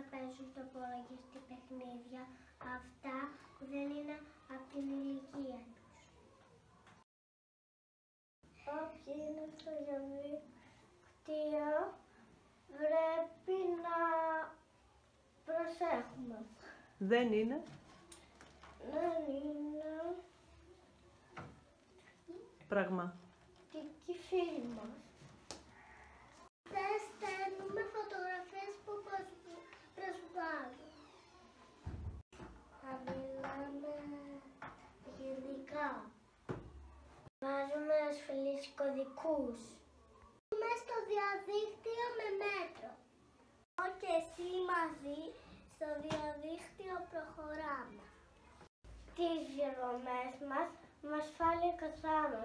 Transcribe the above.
να παίζουν στο υπολογιστή παιχνίδια, αυτά που δεν είναι από την ηλικία τους. Όποιοι είναι στο διαδίκτυο πρέπει να προσέχουμε. Δεν είναι. Πραγματικοί φίλοι μας. Δεν στέλνουμε φωτογραφίες που προσβάλλουν. Θα μιλάμε γενικά. Βάζουμε ασφαλείς κωδικούς. Είμαι στο διαδίκτυο με μέτρο. Εγώ και εσύ μαζί στο διαδίκτυο προχωράμε. Τις διαδρομές μας με ασφάλεια καθάμε.